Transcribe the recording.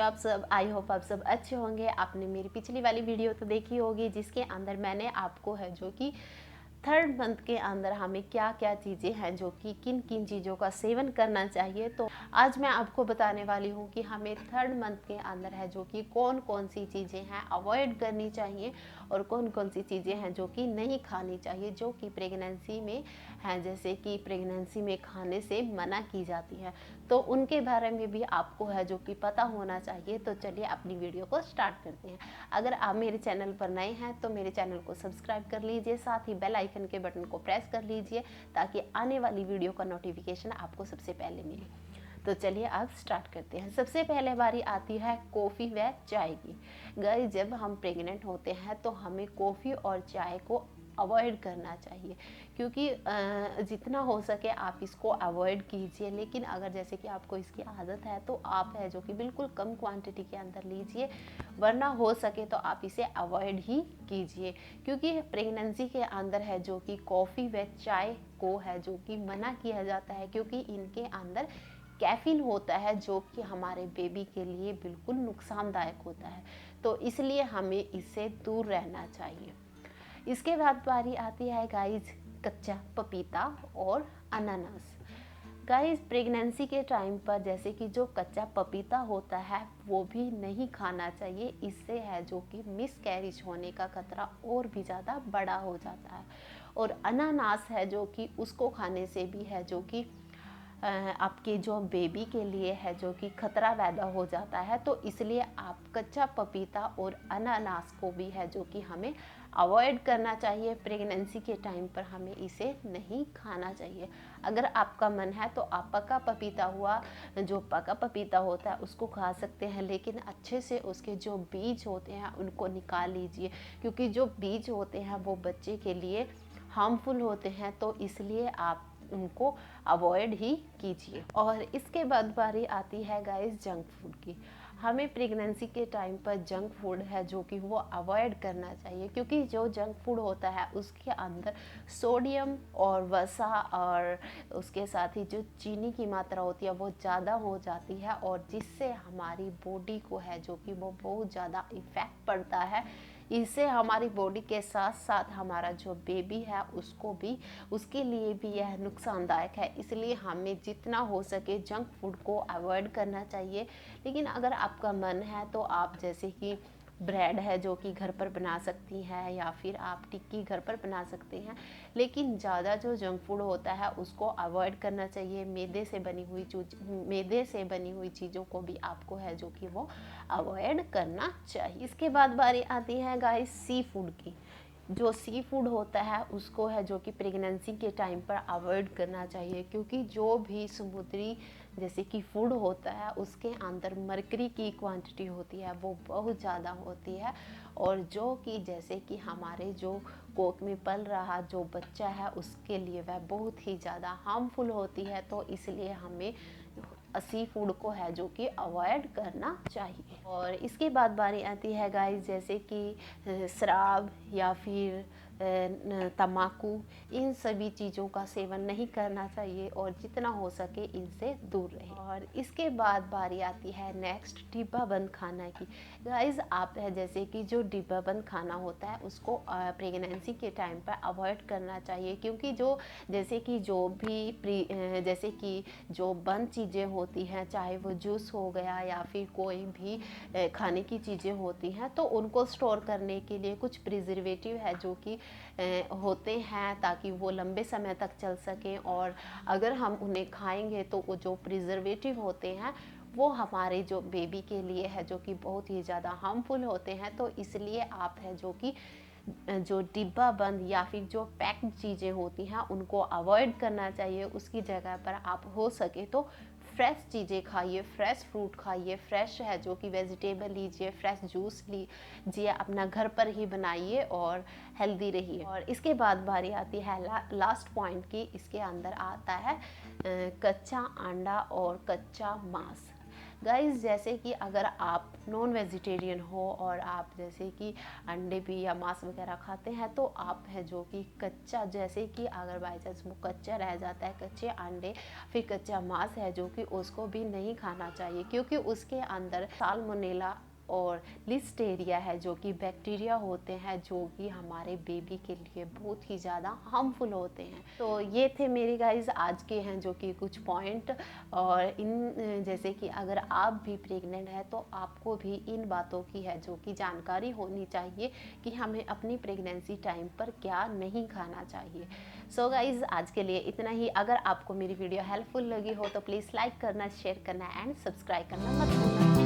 आप सब? I hope आप सब अच्छे होंगे। आपने मेरी पिछली वाली वीडियो तो देखी होगी जिसके अंदर मैंने आपको है जो कि थर्ड मंथ के अंदर हमें क्या क्या चीज़ें हैं जो कि किन किन चीज़ों का सेवन करना चाहिए। तो आज मैं आपको बताने वाली हूँ कि हमें थर्ड मंथ के अंदर है जो कि कौन कौन सी चीज़ें हैं अवॉइड करनी चाहिए और कौन कौन सी चीज़ें हैं जो कि नहीं खानी चाहिए, जो कि प्रेगनेंसी में हैं, जैसे कि प्रेगनेंसी में खाने से मना की जाती है। तो उनके बारे में भी आपको है जो कि पता होना चाहिए। तो चलिए अपनी वीडियो को स्टार्ट करते हैं। अगर आप मेरे चैनल पर नए हैं तो मेरे चैनल को सब्सक्राइब कर लीजिए, साथ ही बेल आइकन के बटन को प्रेस कर लीजिए ताकि आने वाली वीडियो का नोटिफिकेशन आपको सबसे पहले मिले। तो चलिए अब स्टार्ट करते हैं। सबसे पहले बारी आती है कॉफ़ी व चाय की। गाइस, जब हम प्रेग्नेंट होते हैं तो हमें कॉफ़ी और चाय को अवॉइड करना चाहिए, क्योंकि जितना हो सके आप इसको अवॉइड कीजिए। लेकिन अगर जैसे कि आपको इसकी आदत है तो आप है जो कि बिल्कुल कम क्वांटिटी के अंदर लीजिए, वरना हो सके तो आप इसे अवॉइड ही कीजिए। क्योंकि प्रेगनेंसी के अंदर है जो कि कॉफ़ी व चाय को है जो कि मना किया जाता है, क्योंकि इनके अंदर कैफीन होता है जो कि हमारे बेबी के लिए बिल्कुल नुकसानदायक होता है। तो इसलिए हमें इससे दूर रहना चाहिए। इसके बाद बारी आती है गाइस कच्चा पपीता और अनानास। गाइस, प्रेगनेंसी के टाइम पर जैसे कि जो कच्चा पपीता होता है वो भी नहीं खाना चाहिए। इससे है जो कि मिस कैरिज होने का खतरा और भी ज़्यादा बड़ा हो जाता है। और अनानास है जो कि उसको खाने से भी है जो कि आपके जो बेबी के लिए है जो कि खतरा पैदा हो जाता है। तो इसलिए आप कच्चा पपीता और अनानास को भी है जो कि हमें अवॉइड करना चाहिए। प्रेगनेंसी के टाइम पर हमें इसे नहीं खाना चाहिए। अगर आपका मन है तो आप पका पपीता हुआ, जो पका पपीता होता है उसको खा सकते हैं, लेकिन अच्छे से उसके जो बीज होते हैं उनको निकाल लीजिए, क्योंकि जो बीज होते हैं वो बच्चे के लिए हार्मफुल होते हैं। तो इसलिए आप उनको अवॉइड ही कीजिए। और इसके बाद बारी आती है गाइस जंक फूड की। हमें प्रेगनेंसी के टाइम पर जंक फूड है जो कि वो अवॉइड करना चाहिए, क्योंकि जो जंक फूड होता है उसके अंदर सोडियम और वसा और उसके साथ ही जो चीनी की मात्रा होती है वो ज़्यादा हो जाती है, और जिससे हमारी बॉडी को है जो कि वो बहुत ज़्यादा इफ़ेक्ट पड़ता है। इससे हमारी बॉडी के साथ साथ हमारा जो बेबी है उसको भी, उसके लिए भी यह नुकसानदायक है। इसलिए हमें जितना हो सके जंक फूड को अवॉइड करना चाहिए। लेकिन अगर आपका मन है तो आप जैसे कि ब्रेड है जो कि घर पर बना सकती हैं, या फिर आप टिक्की घर पर बना सकते हैं। लेकिन ज़्यादा जो जंक फूड होता है उसको अवॉइड करना चाहिए। मैदे से बनी हुई चीज़ों को भी आपको है जो कि वो अवॉइड करना चाहिए। इसके बाद बारी आती है गाइस सी फूड की। जो सी फूड होता है उसको है जो कि प्रेगनेंसी के टाइम पर अवॉइड करना चाहिए, क्योंकि जो भी समुद्री जैसे कि फूड होता है उसके अंदर मरकरी की क्वांटिटी होती है वो बहुत ज़्यादा होती है, और जो कि जैसे कि हमारे जो कोख में पल रहा जो बच्चा है उसके लिए वह बहुत ही ज़्यादा हार्मफुल होती है। तो इसलिए हमें सी फूड को है जो कि अवॉइड करना चाहिए। और इसके बाद बारी आती है गाइस जैसे कि शराब या फिर तम्बाकू, इन सभी चीज़ों का सेवन नहीं करना चाहिए और जितना हो सके इनसे दूर रहें। और इसके बाद बारी आती है नेक्स्ट डिब्बा बंद खाना की। गाइस, आप है जैसे कि जो डिब्बा बंद खाना होता है उसको प्रेगनेंसी के टाइम पर अवॉइड करना चाहिए, क्योंकि जो जैसे कि जो भी जैसे कि जो बंद चीज़ें होती हैं, चाहे वो जूस हो गया या फिर कोई भी खाने की चीज़ें होती हैं, तो उनको स्टोर करने के लिए कुछ प्रिजर्वेटिव है जो कि होते हैं ताकि वो लंबे समय तक चल सकें। और अगर हम उन्हें खाएंगे तो वो जो प्रिजर्वेटिव होते हैं वो हमारे जो बेबी के लिए है जो कि बहुत ही ज़्यादा हार्मफुल होते हैं। तो इसलिए आप है जो कि जो डिब्बा बंद या फिर जो पैक्ड चीज़ें होती हैं उनको अवॉइड करना चाहिए। उसकी जगह पर आप हो सके तो फ्रेश चीज़ें खाइए, फ्रेश फ्रूट खाइए, फ्रेश है जो कि वेजिटेबल लीजिए, फ्रेश जूस लीजिए, अपना घर पर ही बनाइए और हेल्दी रहिए। और इसके बाद बारी आती है लास्ट पॉइंट की। इसके अंदर आता है कच्चा अंडा और कच्चा मांस। गाइस जैसे कि अगर आप नॉन वेजिटेरियन हो और आप जैसे कि अंडे भी या मांस वगैरह खाते हैं, तो आप है जो कि कच्चा, जैसे कि अगर बाई चांस वो कच्चा रह जाता है, कच्चे अंडे फिर कच्चा मांस है जो कि उसको भी नहीं खाना चाहिए, क्योंकि उसके अंदर साल्मोनेला और लिस्टेरिया है जो कि बैक्टीरिया होते हैं जो कि हमारे बेबी के लिए बहुत ही ज़्यादा हार्मफुल होते हैं। तो ये थे मेरे गाइस आज के हैं जो कि कुछ पॉइंट, और इन जैसे कि अगर आप भी प्रेग्नेंट हैं तो आपको भी इन बातों की है जो कि जानकारी होनी चाहिए कि हमें अपनी प्रेगनेंसी टाइम पर क्या नहीं खाना चाहिए। सो गाइज आज के लिए इतना ही। अगर आपको मेरी वीडियो हेल्पफुल लगी हो तो प्लीज़ लाइक करना, शेयर करना एंड सब्सक्राइब करना मत भूलना।